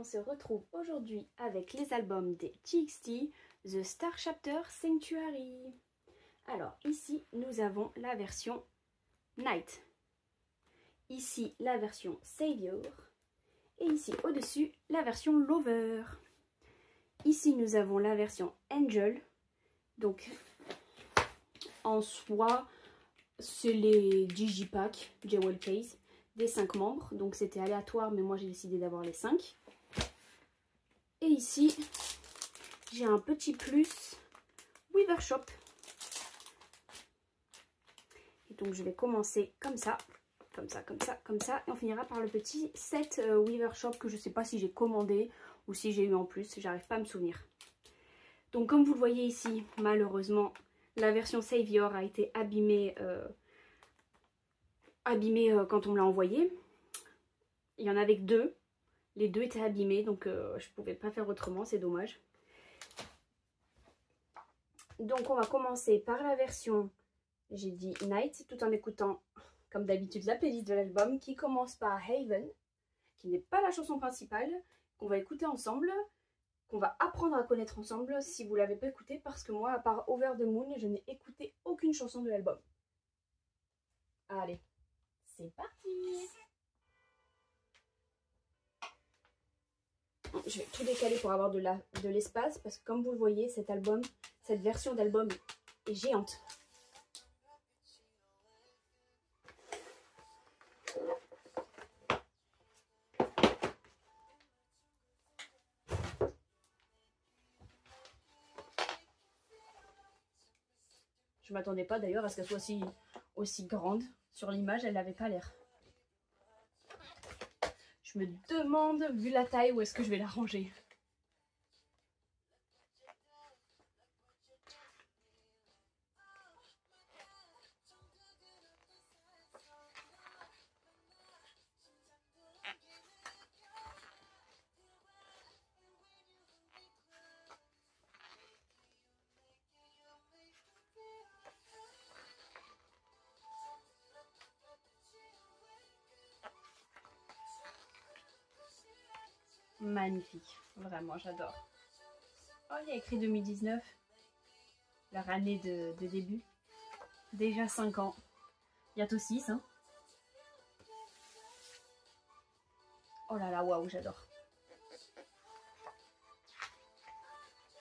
on se retrouve aujourd'hui avec les albums des TXT, The Star Chapter Sanctuary. Alors ici nous avons la version Night, ici la version Savior et ici au-dessus la version Lover. Ici nous avons la version Angel, donc en soi c'est les Digipack Jewel Case des 5 membres, donc c'était aléatoire mais moi j'ai décidé d'avoir les 5. Et ici j'ai un petit plus Weaver Shop. Et donc je vais commencer comme ça, comme ça, comme ça, comme ça, et on finira par le petit set Weaver Shop que je sais pas si j'ai commandé ou si j'ai eu en plus, j'arrive pas à me souvenir. Donc comme vous le voyez ici, malheureusement la version Savior a été abîmée quand on me l'a envoyé. Il y en avait que 2. Les 2 étaient abîmés, donc je pouvais pas faire autrement, c'est dommage. Donc on va commencer par la version, j'ai dit Night, tout en écoutant comme d'habitude la playlist de l'album qui commence par Haven, qui n'est pas la chanson principale, qu'on va écouter ensemble, qu'on va apprendre à connaître ensemble si vous l'avez pas écouté, parce que moi à part Over the Moon, je n'ai écouté aucune chanson de l'album. Allez, c'est parti! Je vais tout décaler pour avoir de l'espace parce que comme vous le voyez, cette version d'album est géante. Je m'attendais pas d'ailleurs à ce qu'elle soit aussi grande. Sur l'image, elle n'avait pas l'air. Je me demande, vu la taille, où est-ce que je vais la ranger. Magnifique, vraiment j'adore. Oh, il y a écrit 2019, leur année de début. Déjà 5 ans, bientôt 6 hein. Oh là là, waouh, j'adore.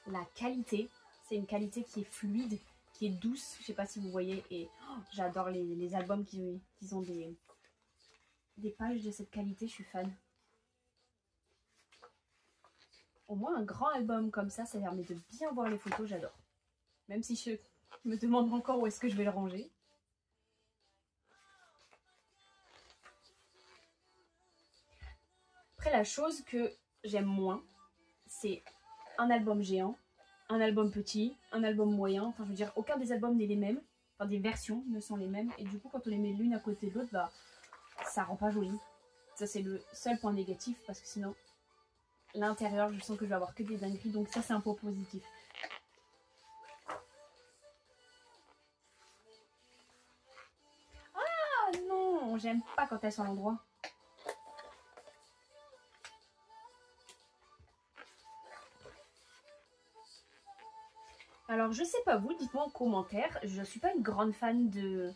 La qualité, c'est une qualité qui est fluide, qui est douce, je sais pas si vous voyez, et oh, j'adore les albums qui ont des pages de cette qualité, je suis fan. Au moins un grand album comme ça permet de bien voir les photos, j'adore. Même si je me demande encore où est-ce que je vais le ranger. Après la chose que j'aime moins, c'est un album géant, un album petit, un album moyen. Enfin je veux dire, aucun des albums n'est les mêmes. Enfin des versions ne sont les mêmes. Et du coup quand on les met l'une à côté de l'autre, bah ça rend pas joli. Ça c'est le seul point négatif parce que sinon... L'intérieur, je sens que je vais avoir que des dingueries, donc ça c'est un point positif. Ah non, j'aime pas quand elles sont à l'endroit. Alors je sais pas vous, dites-moi en commentaire, je suis pas une grande fan de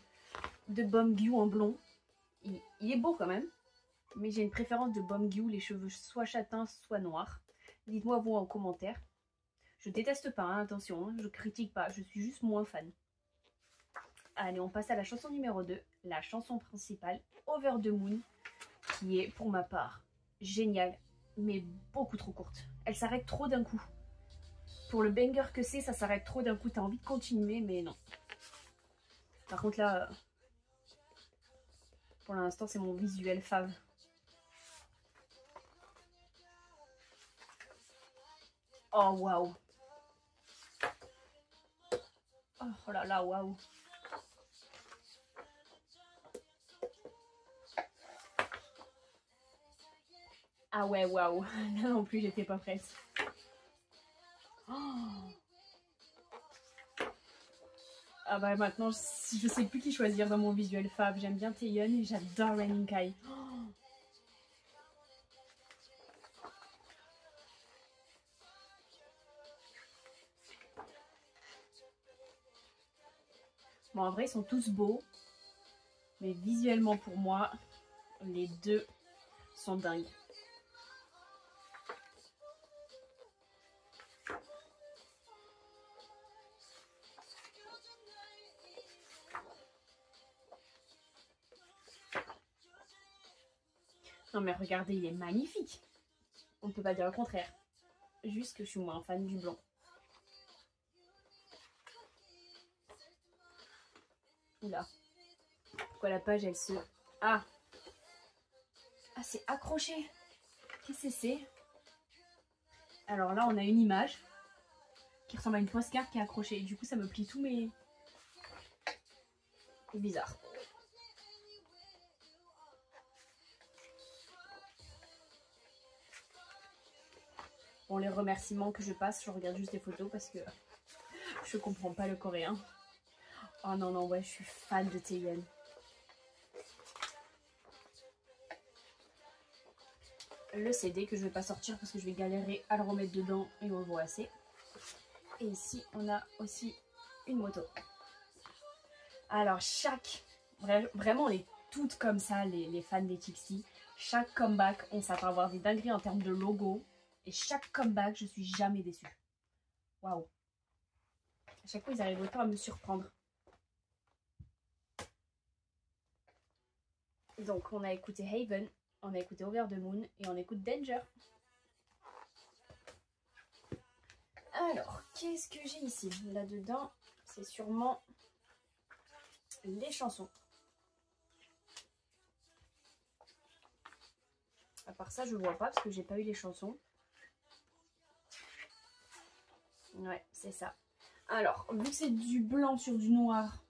Bombgue en blond. Il est beau quand même, mais j'ai une préférence de Bombgue, les cheveux soit châtains, soit noirs. Dites-moi vous en commentaire. Je déteste pas, hein, attention, hein, je critique pas, je suis juste moins fan. Allez, on passe à la chanson numéro 2, la chanson principale, Over the Moon, qui est pour ma part géniale, mais beaucoup trop courte. Elle s'arrête trop d'un coup. Pour le banger que c'est, ça s'arrête trop d'un coup, t'as envie de continuer, mais non. Par contre là, pour l'instant c'est mon visuel fave. Oh waouh. Oh là là, waouh. Ah ouais, waouh. Là non plus, j'étais pas prête. Oh. Ah bah maintenant, je sais plus qui choisir dans mon visuel fave. J'aime bien Taeyeon et j'adore Raining Kai. Oh. Bon, en vrai, ils sont tous beaux. Mais visuellement, pour moi, les deux sont dingues. Non mais regardez, il est magnifique. On ne peut pas dire le contraire. Juste que je suis moins fan du blanc. Oula. Pourquoi la page elle se... Ah, c'est accroché. Qu'est-ce que c'est? Alors là on a une image qui ressemble à une postcard qui est accrochée. Du coup ça me plie tous mes... C'est bizarre. Bon, les remerciements que je passe, je regarde juste les photos parce que je comprends pas le coréen. Oh non, non, ouais, je suis fan de Taeyeon. Le CD que je vais pas sortir parce que je vais galérer à le remettre dedans et on le voit assez. Et ici, on a aussi une moto. Alors, vraiment, on est toutes comme ça, les fans des TXT. Chaque comeback, on s'attend à avoir des dingueries en termes de logo. Et chaque comeback, je suis jamais déçue. Waouh. À chaque fois, ils arrivent autant à me surprendre. Donc, on a écouté Haven, on a écouté Over the Moon et on écoute Danger. Alors, qu'est-ce que j'ai ici? Là-dedans, c'est sûrement les chansons. À part ça, je vois pas parce que j'ai pas eu les chansons. Ouais, c'est ça. Alors, vu que c'est du blanc sur du noir,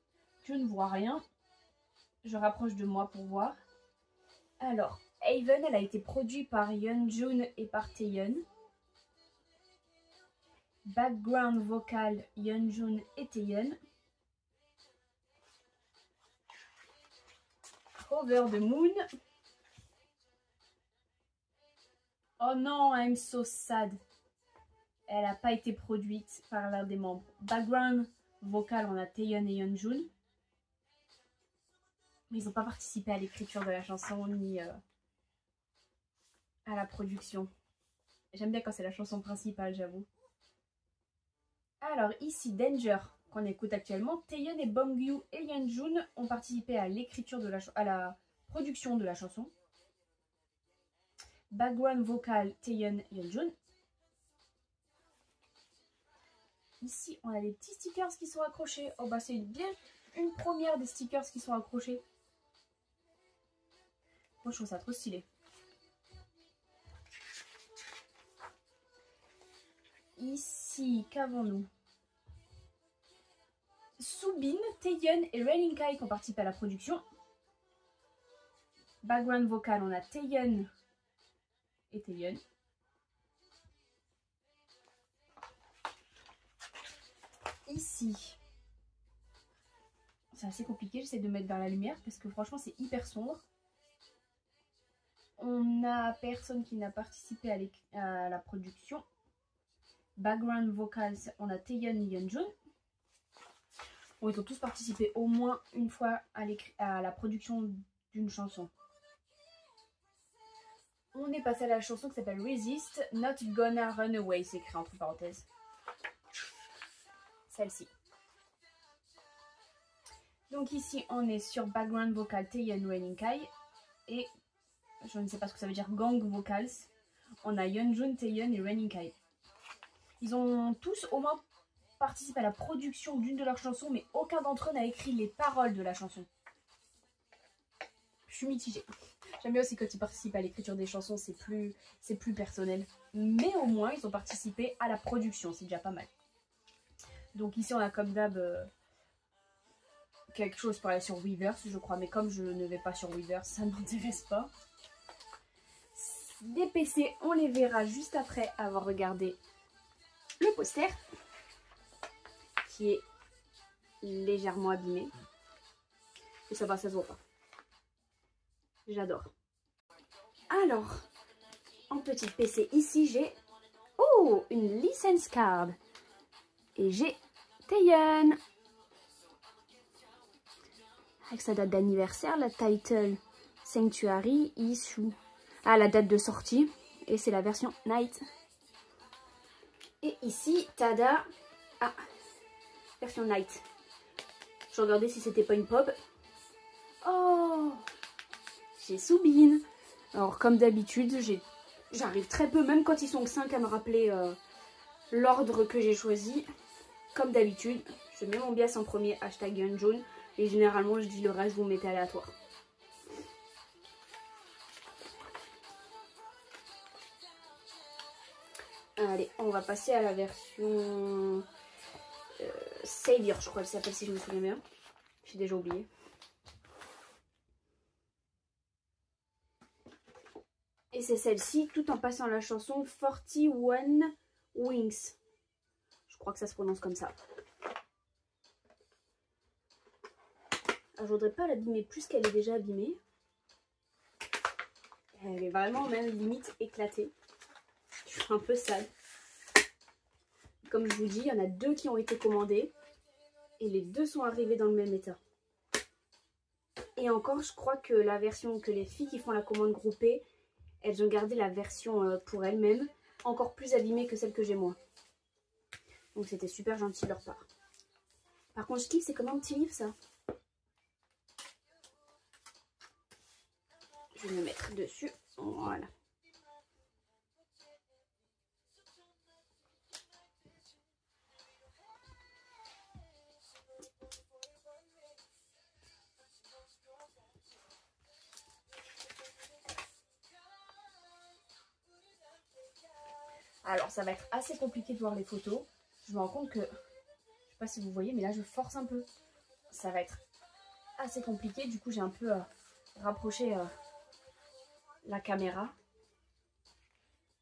je ne vois rien. Je rapproche de moi pour voir. Alors, Haven, elle a été produite par Yeonjun et par Taeyeon. Background vocal, Yeonjun et Taeyeon. Over the Moon. Oh non, I'm so sad. Elle n'a pas été produite par l'un des membres. Background vocal, on a Taeyeon et Yeonjun. Mais ils n'ont pas participé à l'écriture de la chanson ni à la production. J'aime bien quand c'est la chanson principale, j'avoue. Alors ici, Danger, qu'on écoute actuellement. Taeyeon et Bongyu et Yeonjun ont participé à l'écriture de la production de la chanson. Background vocal, Taeyeon et Yeonjun. Ici, on a des petits stickers qui sont accrochés. Oh bah c'est bien une première des stickers qui sont accrochés. Moi je trouve ça trop stylé. Ici, qu'avons-nous? Soobin, Taeyeon et Raining Kai qui ont participé à la production. Background vocal, on a Taeyeon et Taeyeon. Ici, c'est assez compliqué, j'essaie de mettre vers la lumière parce que franchement c'est hyper sombre. On a personne qui n'a participé à la production. Background vocals, on a Taeyeon et Yeonjun. Bon, ils ont tous participé au moins une fois à la production d'une chanson. On est passé à la chanson qui s'appelle Resist, Not Gonna Run Away, c'est écrit entre parenthèses. Celle-ci. Donc ici, on est sur Background Vocal Taeyeon Raining Kai. Et je ne sais pas ce que ça veut dire, Gang Vocals. On a Yeonjun, Taeyeon et Raining Kai. Ils ont tous au moins participé à la production d'une de leurs chansons, mais aucun d'entre eux n'a écrit les paroles de la chanson. Je suis mitigée. J'aime bien aussi quand ils participent à l'écriture des chansons, c'est plus personnel. Mais au moins, ils ont participé à la production, c'est déjà pas mal. Donc ici, on a comme d'hab quelque chose pour aller sur Weverse, je crois. Mais comme je ne vais pas sur Weverse, ça ne m'intéresse pas. Les PC, on les verra juste après avoir regardé le poster, qui est légèrement abîmé. Et ça va, ça se voit pas. J'adore. Alors, en petite PC, ici, j'ai... Oh, une license card. Et j'ai Taeyeon. avec sa date d'anniversaire, la title Sanctuary issue. Ah, la date de sortie. Et c'est la version Night. Et ici, tada. Ah, version Night. Je regardais si c'était pas une pop. Oh, j'ai Soubine. Alors, comme d'habitude, j'arrive très peu, même quand ils sont 5, à me rappeler l'ordre que j'ai choisi. Comme d'habitude, je mets mon bias en premier, hashtag Gun Jaune. Et généralement, je dis le reste, vous mettez aléatoire. Allez, on va passer à la version Savior, je crois qu'elle s'appelle, si je me souviens bien. J'ai déjà oublié. Et c'est celle-ci, tout en passant la chanson 41 Wings. Je crois que ça se prononce comme ça. Alors, je voudrais pas l'abîmer plus qu'elle est déjà abîmée. Elle est vraiment même limite éclatée. Je suis un peu sale. Comme je vous dis, il y en a 2 qui ont été commandés. Et les 2 sont arrivés dans le même état. Et encore, je crois que la version que les filles qui font la commande groupée, elles ont gardé la version pour elles-mêmes, encore plus abîmée que celle que j'ai moi. Donc c'était super gentil de leur part. Par contre, je kiffe, c'est comme un petit livre ça. Je vais me mettre dessus. Voilà. Alors ça va être assez compliqué de voir les photos. Je me rends compte que, je sais pas si vous voyez, mais là je force un peu. Ça va être assez compliqué. Du coup j'ai un peu rapproché la caméra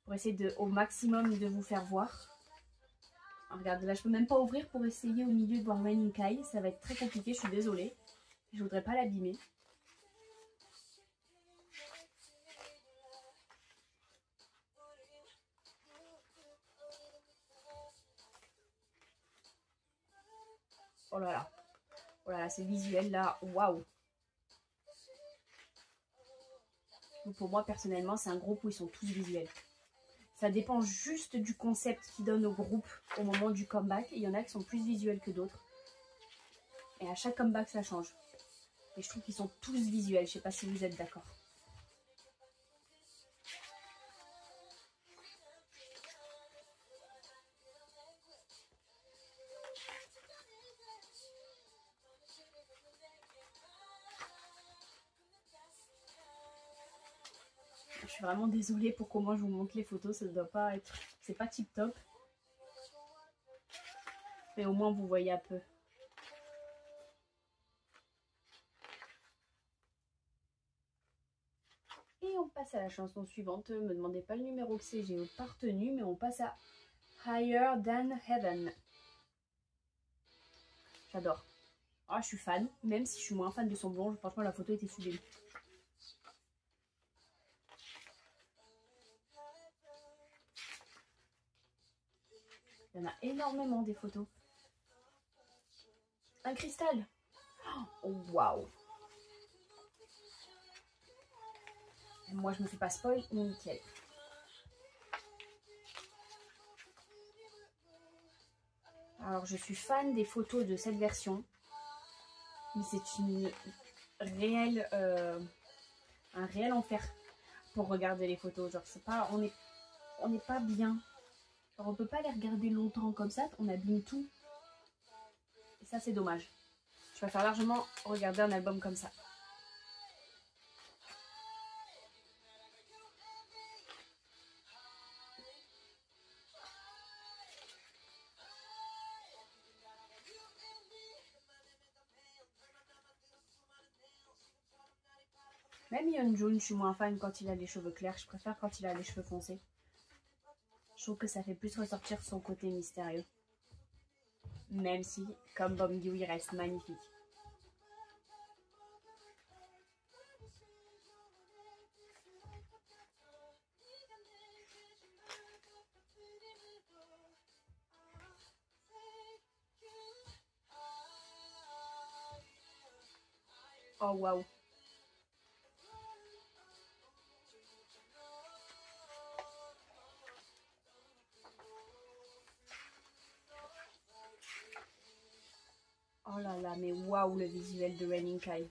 pour essayer au maximum de vous faire voir. Alors, regardez, là je peux même pas ouvrir pour essayer au milieu de voir Raining Kai. Ça va être très compliqué, je suis désolée. Je voudrais pas l'abîmer. Oh là là. Oh là là, c'est visuel là. Waouh. Pour moi, personnellement, c'est un groupe où ils sont tous visuels. Ça dépend juste du concept qu'ils donnent au groupe au moment du comeback. Il y en a qui sont plus visuels que d'autres. Et à chaque comeback, ça change. Et je trouve qu'ils sont tous visuels. Je sais pas si vous êtes d'accord. Je suis vraiment désolée pour comment je vous montre les photos. Ça ne doit pas être... C'est pas tip top. Mais au moins, vous voyez un peu. Et on passe à la chanson suivante. Ne me demandez pas le numéro que c'est, j'ai pas retenu, mais on passe à Higher Than Heaven. J'adore. Ah, je suis fan, même si je suis moins fan de son blond. Franchement, la photo était sublime. Il y en a énormément des photos. Un cristal. Oh, waouh. Moi, je me fais pas spoil, nickel. Alors, je suis fan des photos de cette version. Mais c'est une réelle, un réel enfer pour regarder les photos. Genre, c'est pas, on n'est pas bien. Genre, on peut pas les regarder longtemps comme ça. On abîme tout. Et ça, c'est dommage. Je préfère largement regarder un album comme ça. Même Yeonjun, je suis moins fan quand il a les cheveux clairs. Je préfère quand il a les cheveux foncés. Je trouve que ça fait plus ressortir son côté mystérieux. Même si, comme Beomgyu, il reste magnifique. Oh waouh. Oh là là, mais waouh le visuel de Raining Kai.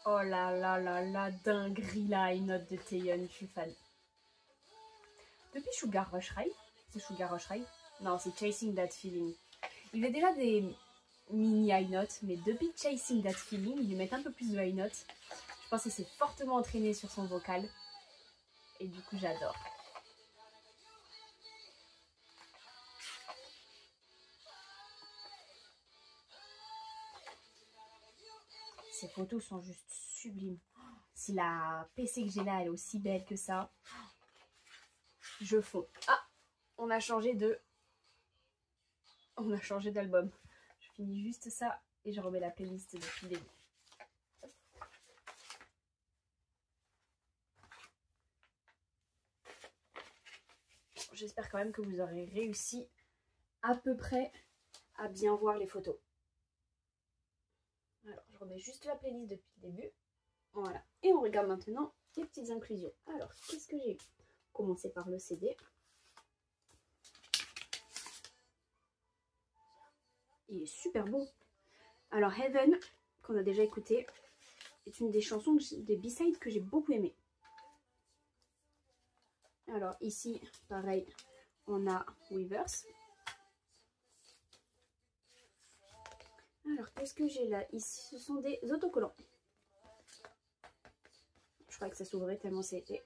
Oh là là là là, dinguerie la high note de Taeyeon, je suis fan. Depuis Sugar Rush Ray, c'est Sugar Rush Ray? Non, c'est Chasing That Feeling. Il a déjà des mini high notes, mais depuis Chasing That Feeling, ils lui mettent un peu plus de high notes. Je pense qu'il s'est fortement entraîné sur son vocal. Et du coup, j'adore. Ces photos sont juste sublimes. Si la PC que j'ai là, elle est aussi belle que ça, je fonds. Ah, on a changé d'album. Je finis juste ça et je remets la playlist depuis le début. J'espère quand même que vous aurez réussi à peu près à bien voir les photos. Alors, je remets juste la playlist depuis le début. Voilà. Et on regarde maintenant les petites inclusions. Alors, qu'est-ce que j'ai eu? Commencer par le CD. Il est super beau. Alors, Heaven, qu'on a déjà écouté, est une des chansons, des B-sides que j'ai beaucoup aimé. Alors, ici, pareil, on a Weavers. Alors, qu'est-ce que j'ai là? Ici, ce sont des autocollants. Je crois que ça s'ouvrait tellement c'était.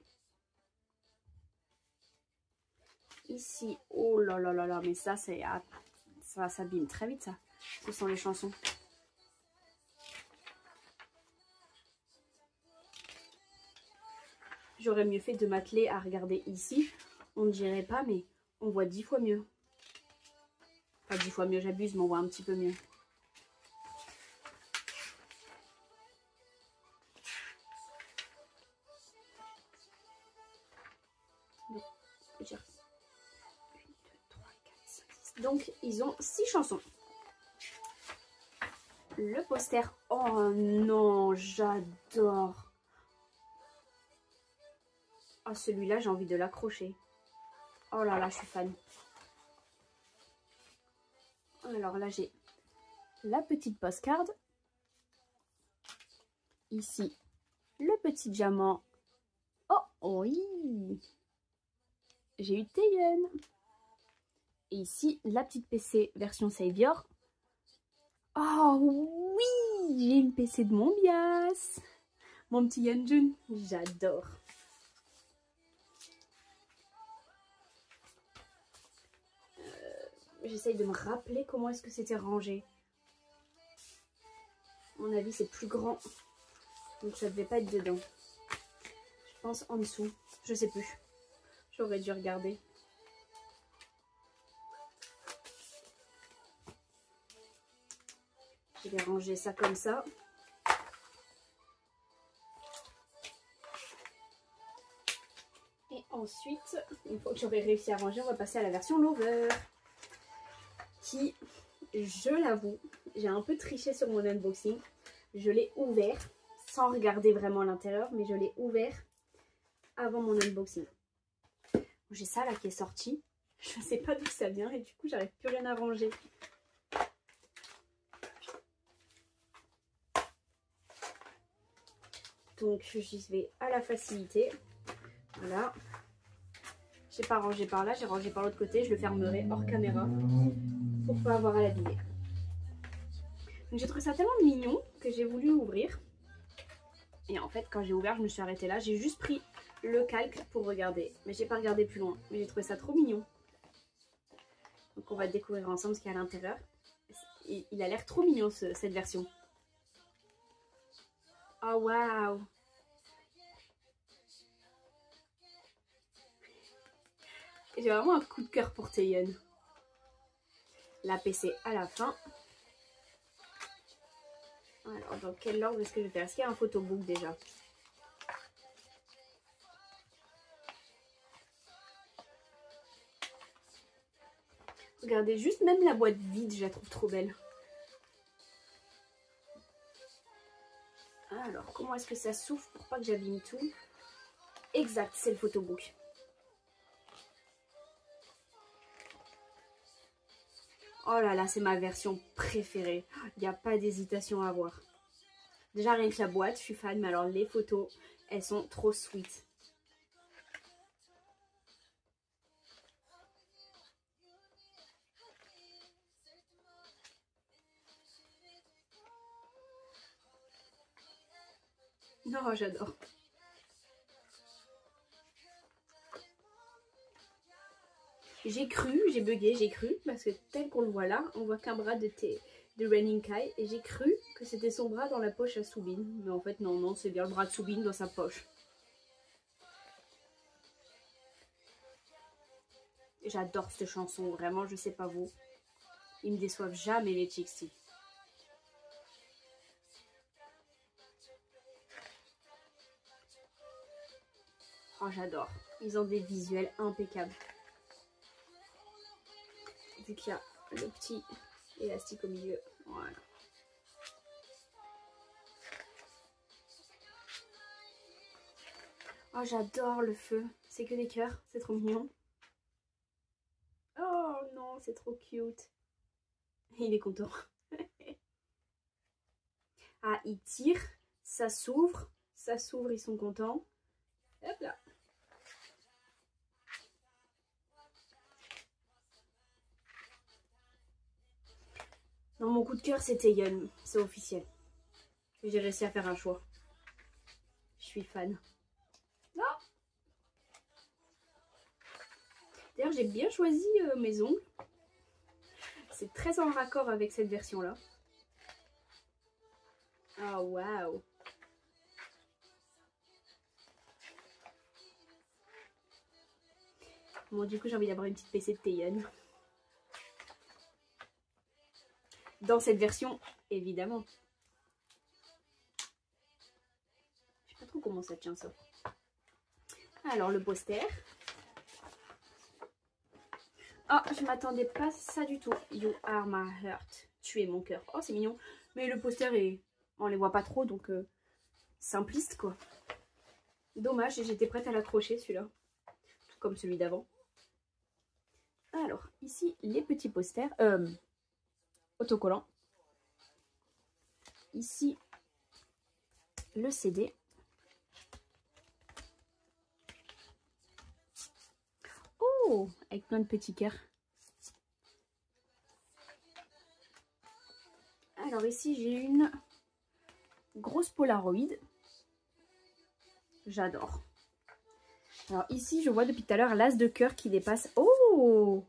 Ici, oh là là là là, mais ça, ça s'abîme très vite, ça. Ce sont les chansons. J'aurais mieux fait de m'atteler à regarder ici. On ne dirait pas, mais on voit 10 fois mieux. Enfin, 10 fois mieux, j'abuse, mais on voit un petit peu mieux. Donc, ils ont 6 chansons. Le poster. Oh non, j'adore. Oh, celui-là, j'ai envie de l'accrocher. Oh là là, je suis fan. Alors là, j'ai la petite postcard. Ici, le petit diamant. Oh oui. J'ai eu Taeyeon. Et ici, la petite PC version Savior. Oh oui, j'ai une PC de mon bias. Mon petit Yeonjun, j'adore. J'essaye de me rappeler comment est-ce que c'était rangé. À mon avis, c'est plus grand. Donc ça devait pas être dedans. Je pense en dessous. Je sais plus. J'aurais dû regarder. Je vais ranger ça comme ça. Et ensuite, une fois que j'aurai réussi à ranger, on va passer à la version Lover. Qui, je l'avoue, j'ai un peu triché sur mon unboxing. Je l'ai ouvert sans regarder vraiment l'intérieur, mais je l'ai ouvert avant mon unboxing. J'ai ça là qui est sorti. Je ne sais pas d'où ça vient et du coup, j'arrive plus rien à ranger. Donc, je vais à la facilité. Voilà. J'ai pas rangé par là, j'ai rangé par l'autre côté. Je le fermerai hors caméra pour pas avoir à l'abîmer. Donc, j'ai trouvé ça tellement mignon que j'ai voulu ouvrir. Et en fait, quand j'ai ouvert, je me suis arrêtée là. J'ai juste pris le calque pour regarder. Mais j'ai pas regardé plus loin. Mais j'ai trouvé ça trop mignon. Donc, on va découvrir ensemble ce qu'il y a à l'intérieur. Il a l'air trop mignon, cette version. Oh, waouh! J'ai vraiment un coup de cœur pour Taeyeon. La PC à la fin. Alors, dans quel ordre est-ce que je vais faire? Est-ce qu'il y a un photobook déjà? Regardez, juste même la boîte vide, je la trouve trop belle. Alors, comment est-ce que ça s'ouvre pour pas que j'abîme tout? Exact, c'est le photobook. Oh là là, c'est ma version préférée. Il n'y a pas d'hésitation à avoir. Déjà, rien que la boîte, je suis fan. Mais alors, les photos, elles sont trop sweet. Non, j'adore. J'ai cru, j'ai bugué, j'ai cru, parce que tel qu'on le voit là, on voit qu'un bras de Raining Kai, et j'ai cru que c'était son bras dans la poche à Soobin. Mais en fait, non, non, c'est bien le bras de Soobin dans sa poche. J'adore cette chanson, vraiment, je sais pas vous. Ils me déçoivent jamais les Chixi. Oh, j'adore. Ils ont des visuels impeccables. Vu qu'il y a le petit élastique au milieu. Voilà. Oh, j'adore le feu. C'est que des cœurs. C'est trop mignon. Oh non, c'est trop cute. Il est content. Ah, il tire. Ça s'ouvre. Ça s'ouvre, ils sont contents. Hop là. Non, mon coup de cœur, c'était Taeyeon. C'est officiel. J'ai réussi à faire un choix. Je suis fan. Non. D'ailleurs, j'ai bien choisi mes ongles. C'est très en raccord avec cette version-là. Oh, waouh. Bon, du coup, j'ai envie d'avoir une petite PC de Taeyeon. Dans cette version, évidemment. Je sais pas trop comment ça tient, ça. Alors, le poster. Oh, je m'attendais pas à ça du tout. You are my heart. Tu es mon cœur. Oh, c'est mignon. Mais le poster, est... on les voit pas trop, donc simpliste, quoi. Dommage, j'étais prête à l'accrocher, celui-là. Tout comme celui d'avant. Alors, ici, les petits posters. Autocollants. Ici, le CD. Oh, avec plein de petits cœurs. Alors ici, j'ai une grosse Polaroid. J'adore. Alors ici, je vois depuis tout à l'heure l'as de cœur qui dépasse. Oh!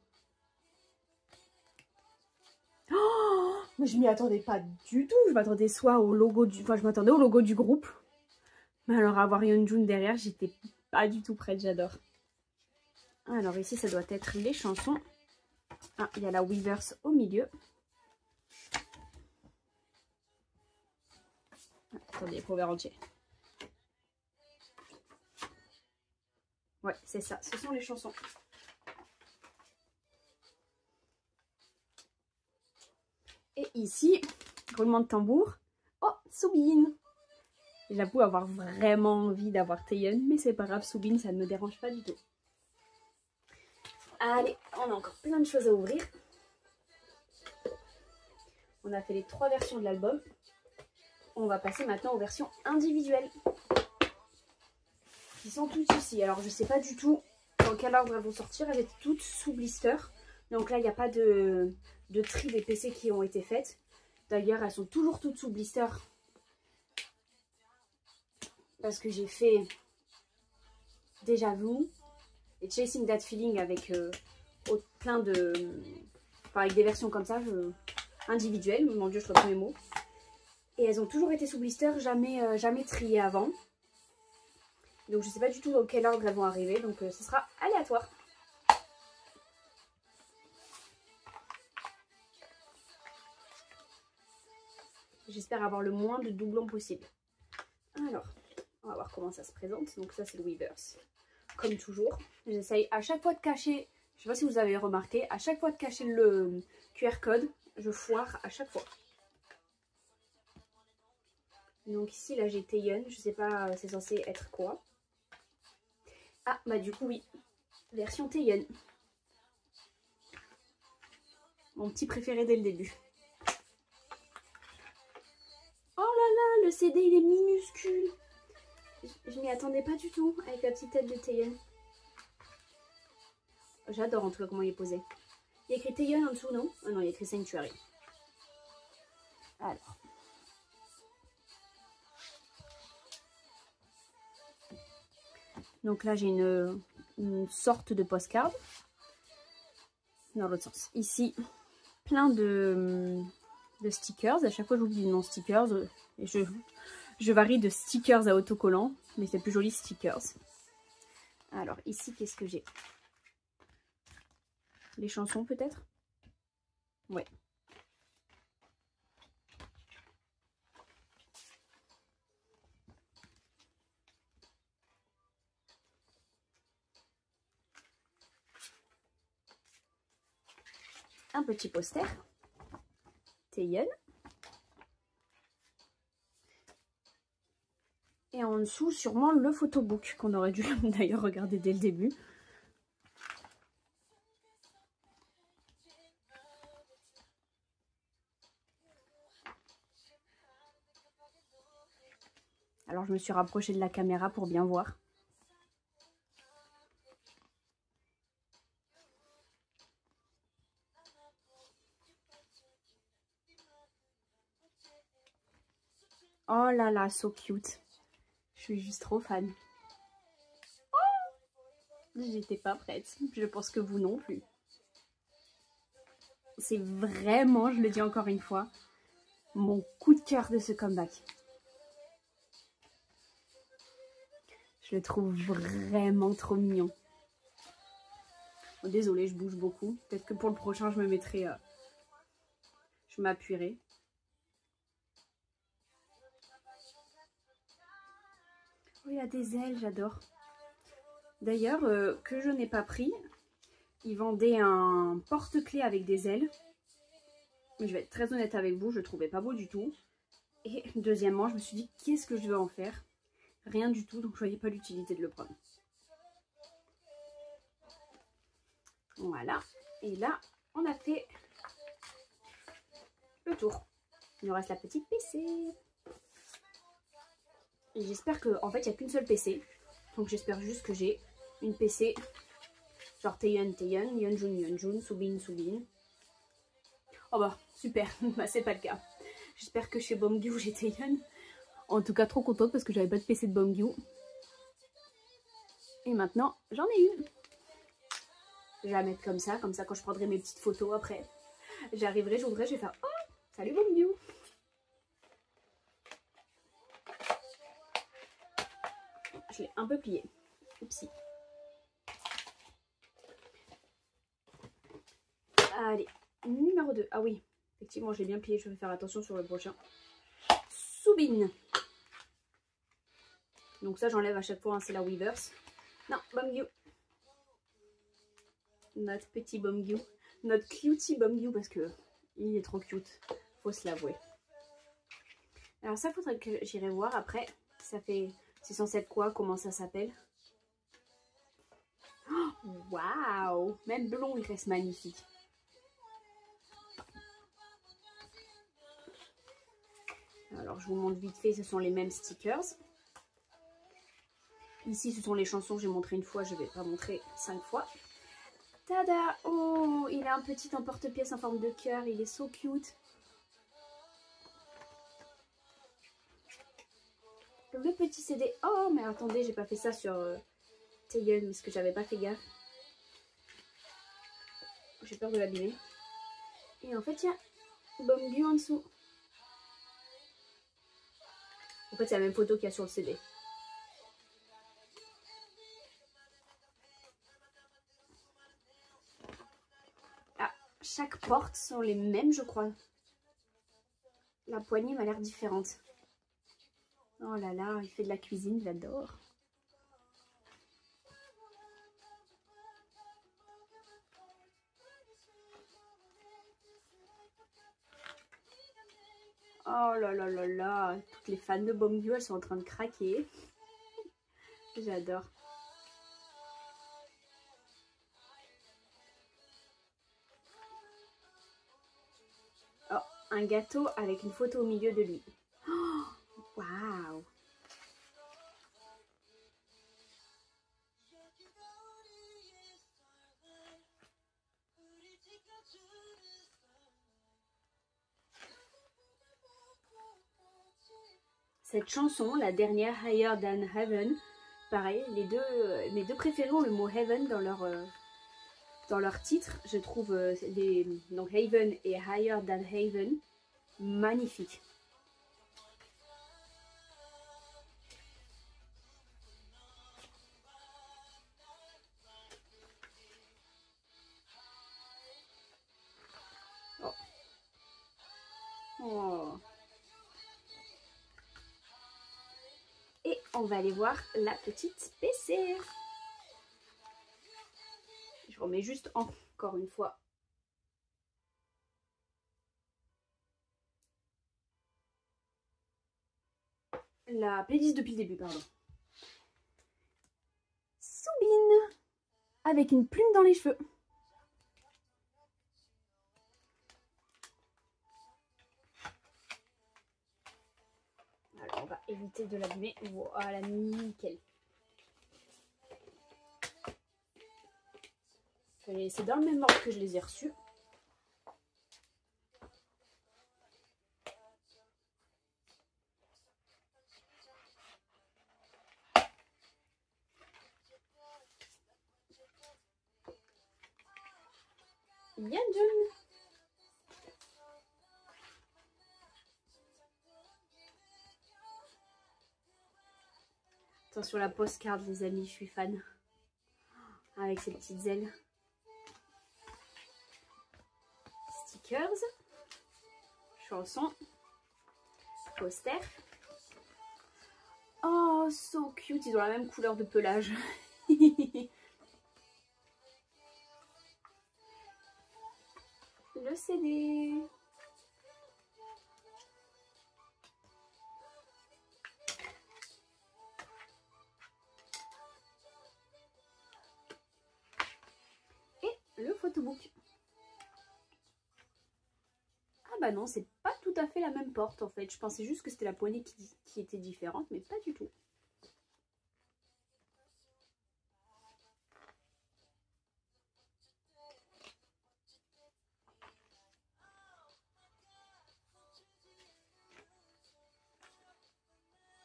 Oh! Mais je m'y attendais pas du tout. Je m'attendais soit au logo du... Enfin, je m'attendais au logo du groupe. Mais alors, avoir Yeonjun derrière, j'étais pas du tout prête. J'adore. Alors ici, ça doit être les chansons. Ah, il y a la Weverse au milieu. Attendez, pour ouvrir entier. Ouais, c'est ça. Ce sont les chansons. Et ici, roulement de tambour. Oh, Soobin. J'avoue avoir vraiment envie d'avoir Taeyeon, mais c'est pas grave, Soobin, ça ne me dérange pas du tout. Allez, on a encore plein de choses à ouvrir. On a fait les 3 versions de l'album. On va passer maintenant aux versions individuelles. Qui sont toutes ici. Alors, je sais pas du tout dans quel ordre elles vont sortir. Elles étaient toutes sous blister. Donc là, il n'y a pas de tri des PC qui ont été faites. D'ailleurs, elles sont toujours toutes sous blister. Parce que j'ai fait Déjà Vu et Chasing That Feeling avec plein de... Enfin, avec des versions comme ça, individuelles. Mon Dieu, je trouve mes mots. Et elles ont toujours été sous blister, jamais triées avant. Donc je ne sais pas du tout dans quel ordre elles vont arriver. Donc ce sera aléatoire. J'espère avoir le moins de doublons possible. Alors, on va voir comment ça se présente. Donc ça, c'est le Weverse. Comme toujours, j'essaye à chaque fois de cacher, je sais pas si vous avez remarqué, à chaque fois de cacher le QR code, je foire à chaque fois. Donc ici, là, j'ai Taeyeon. Je sais pas, c'est censé être quoi. Ah, bah du coup, oui. Version Taeyeon. Mon petit préféré dès le début. Oh là là, le CD, il est minuscule. Je m'y attendais pas du tout avec la petite tête de Taeyeon. J'adore en tout cas comment il est posé. Il y a écrit Taeyeon en dessous, non? Ah non, il y a écrit Sanctuary. Alors. Donc là, j'ai une sorte de postcard. Dans l'autre sens. Ici, plein de stickers. À chaque fois, j'oublie le nom stickers. Et je varie de stickers à autocollants. Mais c'est plus joli stickers. Alors, ici, qu'est-ce que j'ai? Les chansons, peut-être? Ouais. Un petit poster. Taeyeon. Et en dessous, sûrement le photobook qu'on aurait dû d'ailleurs regarder dès le début. Alors je me suis rapprochée de la caméra pour bien voir. Oh là là, so cute. Je suis juste trop fan. Oh, j'étais pas prête. Je pense que vous non plus. C'est vraiment, je le dis encore une fois, mon coup de cœur de ce comeback. Je le trouve vraiment trop mignon. Oh, désolée, je bouge beaucoup. Peut-être que pour le prochain, je me mettrai... je m'appuierai. Oh, il a des ailes, j'adore. D'ailleurs, que je n'ai pas pris, ils vendaient un porte-clés avec des ailes. Mais je vais être très honnête avec vous, je le trouvais pas beau du tout. Et deuxièmement, je me suis dit, qu'est-ce que je vais en faire? Rien du tout, donc je voyais pas l'utilité de le prendre. Voilà. Et là, on a fait le tour. Il nous reste la petite PC. Et j'espère que, en fait, il n'y a qu'une seule PC. Donc j'espère juste que j'ai une PC genre Taeyeon, Taeyeon, Yeonjun, Yeonjun, Soobin, Soobin. Oh bah, super. Bah, c'est pas le cas. J'espère que chez Beomgyu, j'ai Taeyeon. En tout cas, trop contente parce que j'avais pas de PC de Beomgyu. Et maintenant, j'en ai une. Je vais la mettre comme ça quand je prendrai mes petites photos après. J'arriverai, j'ouvrirai, je vais faire « Oh, salut Beomgyu !» Je l'ai un peu plié. Oupsie. Allez, numéro 2. Ah oui, effectivement, j'ai bien plié. Je vais faire attention sur le prochain. Soobin. Donc ça, j'enlève à chaque fois, hein, c'est la Weverse. Non, Beomgyu. Notre petit Beomgyu. Notre cutie Beomgyu parce que il est trop cute. Faut se l'avouer. Alors ça, faudrait que j'irai voir après. Ça fait... C'est censé être quoi? Comment ça s'appelle? Waouh! Même blond, il reste magnifique. Alors, je vous montre vite fait, ce sont les mêmes stickers. Ici, ce sont les chansons que j'ai montré une fois. Je ne vais pas montrer 5 fois. Tada! Oh, il a un petit emporte-pièce en forme de cœur. Il est so cute. Le petit CD. Oh, mais attendez, j'ai pas fait ça sur Taeyeon parce que j'avais pas fait gaffe. J'ai peur de l'abîmer. Et en fait, il y a Beomgyu en dessous. En fait, c'est la même photo qu'il y a sur le CD. Ah, chaque porte sont les mêmes, je crois. La poignée m'a l'air différente. Oh là là, il fait de la cuisine, j'adore. Oh là là là là, toutes les fans de Bombio, elles sont en train de craquer. J'adore. Oh, un gâteau avec une photo au milieu de lui. Oh, waouh! Cette chanson, la dernière, Higher Than Heaven, pareil, mes deux préférés ont le mot Heaven dans leur titre. Je trouve donc Heaven et Higher Than Heaven magnifiques. Oh. Oh. Et on va aller voir la petite PC. Je remets juste encore une fois. La playlist depuis le début, pardon. Soubine avec une plume dans les cheveux. Alors on va éviter de l'abîmer. Voilà, nickel. C'est dans le même ordre que je les ai reçus. Yeonjun. Attention la postcard les amis, je suis fan. Avec ses petites ailes. Stickers. Chanson. Poster. Oh, so cute, ils ont la même couleur de pelage. Le CD. Et le photobook. Ah bah non, c'est pas tout à fait la même porte en fait. Je pensais juste que c'était la poignée qui était différente, mais pas du tout.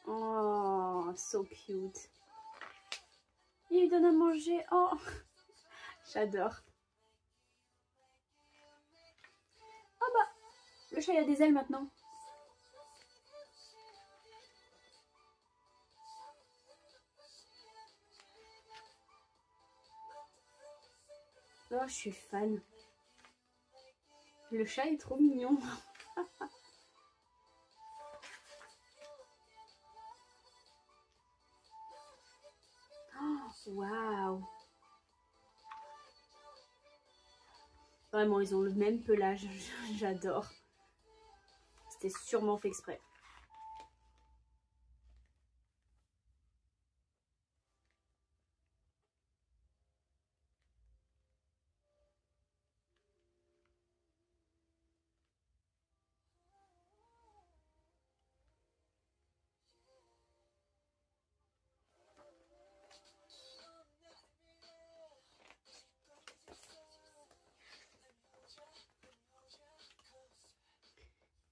Oh, so cute. Il lui donne à manger. Oh, j'adore. Oh bah, le chat il a des ailes maintenant. Oh, je suis fan. Le chat est trop mignon. Waouh. Vraiment, ils ont le même pelage. J'adore. C'était sûrement fait exprès.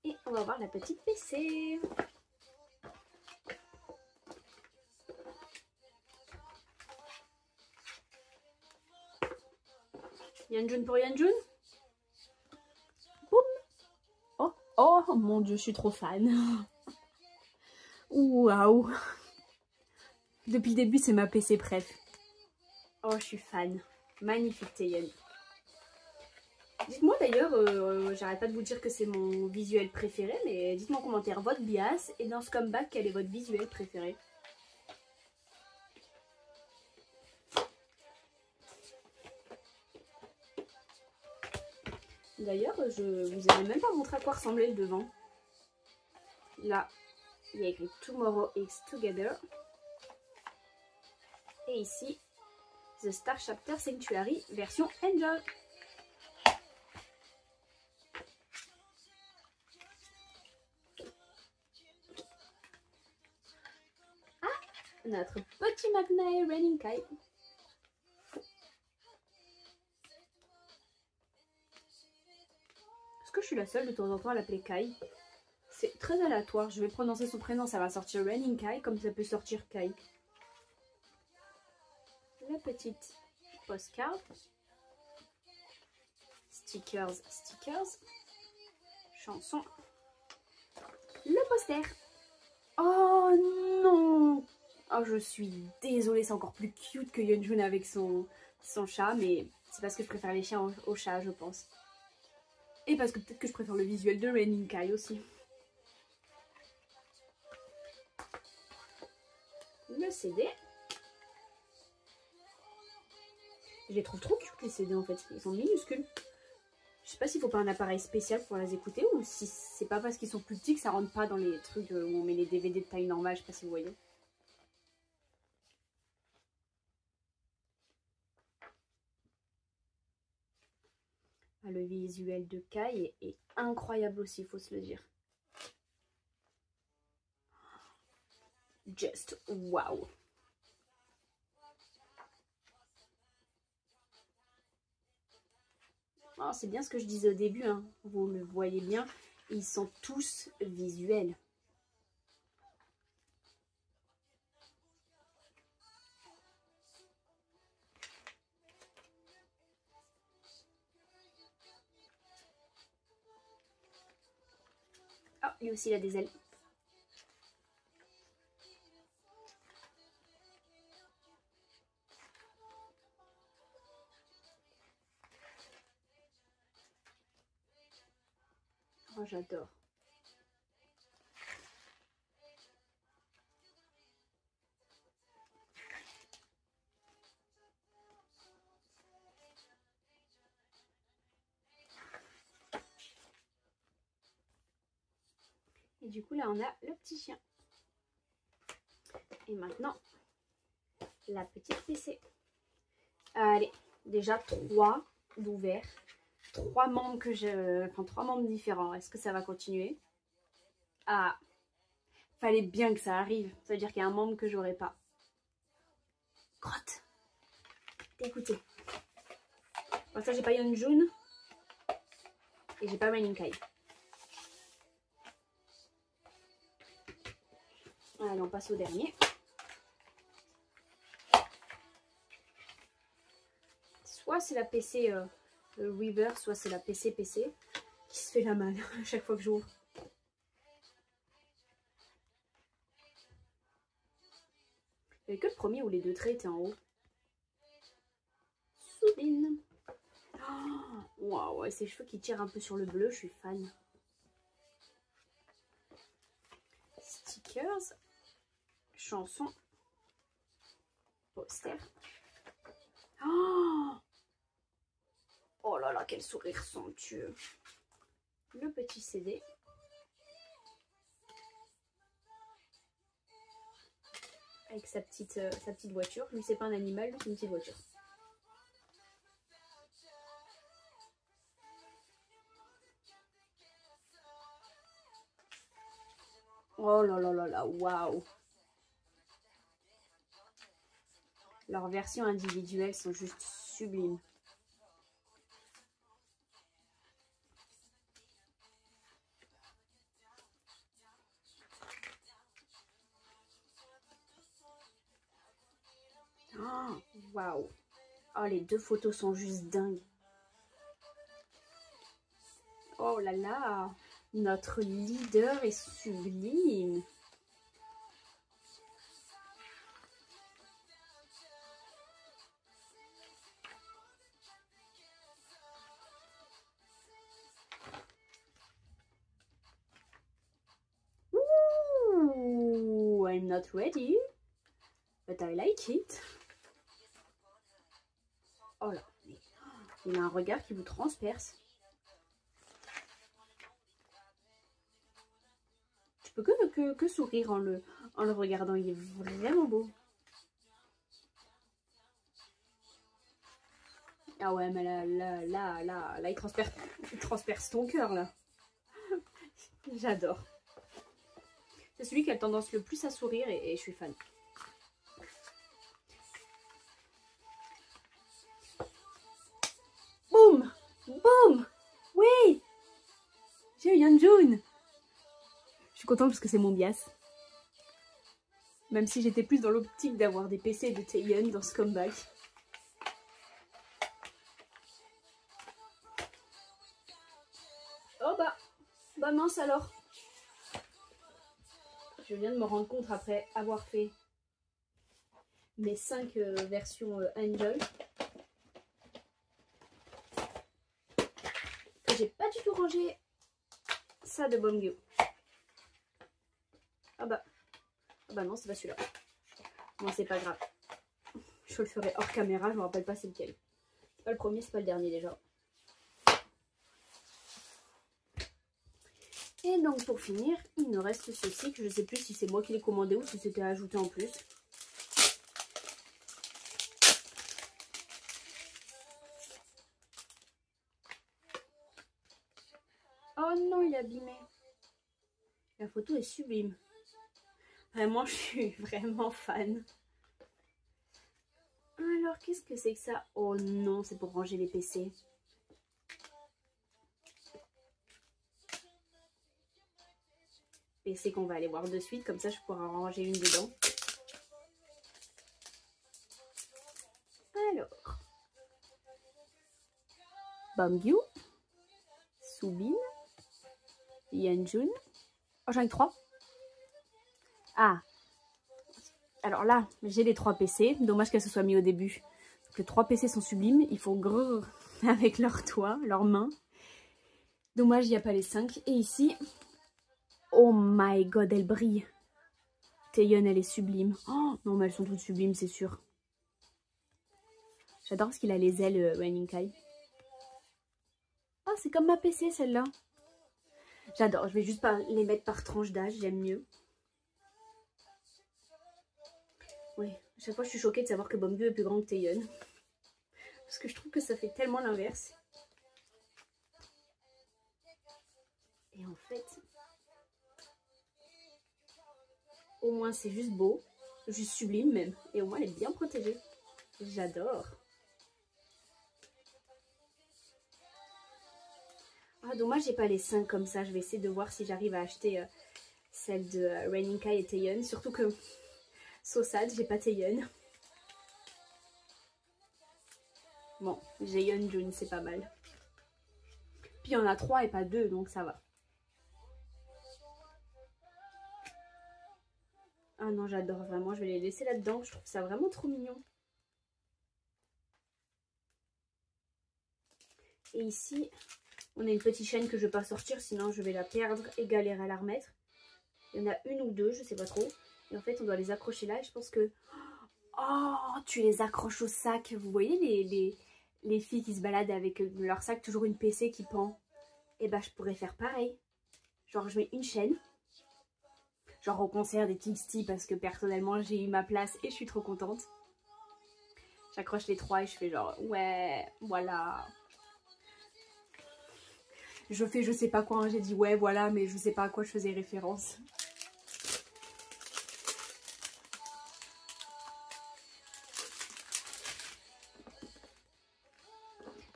Et on va voir la petite PC. Yeonjun pour Yeonjun. Boum. Oh, oh mon dieu, je suis trop fan. Waouh. Depuis le début, c'est ma PC préf. Oh, je suis fan. Magnifique Taeyeon. Dites-moi d'ailleurs, j'arrête pas de vous dire que c'est mon visuel préféré, mais dites-moi en commentaire votre bias et dans ce comeback, quel est votre visuel préféré? D'ailleurs, je vous avais même pas montré à quoi ressemblait le devant. Là, il y a écrit Tomorrow X Together. Et ici, The Star Chapter Sanctuary version Angel. Ah, notre petit Magnae Raining Kai. Est-ce que je suis la seule de temps en temps à l'appeler Kai? C'est très aléatoire. Je vais prononcer son prénom, ça va sortir Raining Kai comme ça peut sortir Kai. La petite postcard. Stickers. Chanson. Le poster. Oh non! Oh, je suis désolée, c'est encore plus cute que Yeonjun avec son chat, mais c'est parce que je préfère les chiens au chat, je pense. Et parce que peut-être que je préfère le visuel de Raining Kai aussi. Le CD. Je les trouve trop cute les CD en fait, ils sont minuscules. Je sais pas s'il faut pas un appareil spécial pour les écouter ou si c'est pas parce qu'ils sont plus petits que ça rentre pas dans les trucs où on met les DVD de taille normale, je sais pas si vous voyez. Ah, le visuel de Kai est incroyable aussi, il faut se le dire. Just wow. Oh, c'est bien ce que je disais au début, hein. Vous le voyez bien, ils sont tous visuels. Oh, lui aussi il a des ailes. Oh, j'adore. Et du coup, là, on a le petit chien. Et maintenant, la petite PC. Allez, déjà 3 d'ouverts. 3 membres que je... Enfin, 3 membres différents. Est-ce que ça va continuer? Ah, fallait bien que ça arrive. Ça veut dire qu'il y a un membre que j'aurai pas. Crotte. Dégoûté. Bon, ça, j'ai pas Yeonjun. Et j'ai pas Raining Kai. Allez, on passe au dernier. Soit c'est la PC Weaver, soit c'est la PC qui se fait la malle à chaque fois que j'ouvre. Il n'y avait que le premier où les 2 traits étaient en haut. Soubine. Waouh, wow, ses cheveux qui tirent un peu sur le bleu, je suis fan. Stickers. Chanson. Poster. Oh là là, quel sourire somptueux. Le petit CD. Avec sa petite voiture. Lui, c'est pas un animal, lui, c'est une petite voiture. Oh là là là là, waouh. Leurs versions individuelles sont juste sublimes. Oh, waouh. Oh, les 2 photos sont juste dingues. Oh là là, notre leader est sublime. not ready, but I like it. Oh là, il a un regard qui vous transperce. Tu peux que sourire en le regardant, il est vraiment beau. Ah ouais, mais là, il transperce ton cœur, là. J'adore. C'est celui qui a tendance le plus à sourire et je suis fan. Boum! Boum! Oui! J'ai eu Yeonjun! Je suis contente parce que c'est mon bias. Même si j'étais plus dans l'optique d'avoir des PC de Taeyeon dans ce comeback. Oh bah mince alors. Je viens de me rendre compte après avoir fait mes 5 versions Angel que j'ai pas du tout rangé ça de Beomgyu. Ah bah non, c'est pas celui-là. Bon, c'est pas grave. Je le ferai hors caméra, je me rappelle pas c'est lequel. C'est pas le premier, c'est pas le dernier déjà. Et donc pour finir, il nous reste ceci que je sais plus si c'est moi qui l'ai commandé ou si c'était ajouté en plus. Oh non, il est abîmé. La photo est sublime. Vraiment, je suis vraiment fan. Alors, qu'est-ce que c'est que ça? Oh non, c'est pour ranger les PC. PC qu'on va aller voir de suite, comme ça je pourrai en ranger une dedans. Alors, Beomgyu, Soobin, Yeonjun. Oh, j'en ai 3. Ah, alors là, j'ai les 3 PC. Dommage qu'elles se soient mis au début. Donc, les 3 PC sont sublimes. Il faut grrr avec leurs doigts, leurs mains. Dommage, il n'y a pas les 5. Et ici, oh my god, elle brille. Taeyeon, elle est sublime. Oh non, mais elles sont toutes sublimes, c'est sûr. J'adore parce qu'il a les ailes Raining Kai. Ah, c'est comme ma PC, celle-là. J'adore. Je vais juste pas les mettre par tranche d'âge, j'aime mieux. Oui, à chaque fois je suis choquée de savoir que Beomgyu est plus grand que Taeyeon. Parce que je trouve que ça fait tellement l'inverse. Et en fait, au moins c'est juste beau, juste sublime même. Et au moins elle est bien protégée. J'adore. Ah dommage j'ai pas les 5 comme ça. Je vais essayer de voir si j'arrive à acheter celle de Raining Kai et Taeyeon. Surtout que so sad, j'ai pas Taeyeon. Bon, j'ai Yeonjun, c'est pas mal. Puis il y en a 3 et pas 2, donc ça va. Ah non, j'adore vraiment. Je vais les laisser là-dedans. Je trouve ça vraiment trop mignon. Et ici, on a une petite chaîne que je ne vais pas sortir, sinon je vais la perdre et galérer à la remettre. Il y en a une ou deux, je sais pas trop. Et en fait, on doit les accrocher là. Et je pense que... Oh, tu les accroches au sac. Vous voyez les filles qui se baladent avec leur sac, toujours une PC qui pend. Et bah, je pourrais faire pareil. Genre, je mets une chaîne. Genre au concert des TXT parce que personnellement, j'ai eu ma place et je suis trop contente. J'accroche les 3 et je fais genre, ouais, voilà. Je fais je sais pas quoi, hein. J'ai dit ouais, voilà, mais je sais pas à quoi je faisais référence.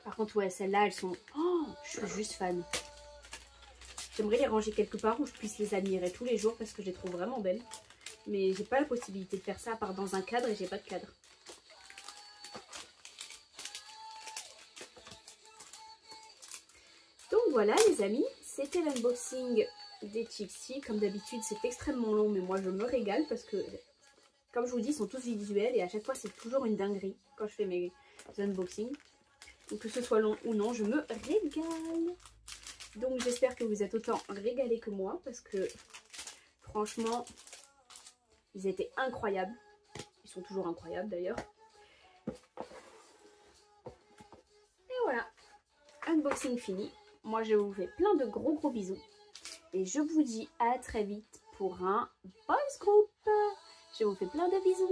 Par contre, ouais, celles-là, elles sont... Oh, je suis juste fan. J'aimerais les ranger quelque part où je puisse les admirer tous les jours parce que je les trouve vraiment belles. Mais j'ai pas la possibilité de faire ça à part dans un cadre et j'ai pas de cadre. Donc voilà les amis, c'était l'unboxing des TXT. Comme d'habitude, c'est extrêmement long, mais moi je me régale parce que, comme je vous dis, ils sont tous visuels et à chaque fois c'est toujours une dinguerie quand je fais mes unboxings. Donc que ce soit long ou non, je me régale. Donc j'espère que vous êtes autant régalés que moi parce que franchement, Ils étaient incroyables. Ils sont toujours incroyables d'ailleurs. Et voilà, unboxing fini. Moi je vous fais plein de gros bisous. Et je vous dis à très vite pour un boys group. Je vous fais plein de bisous.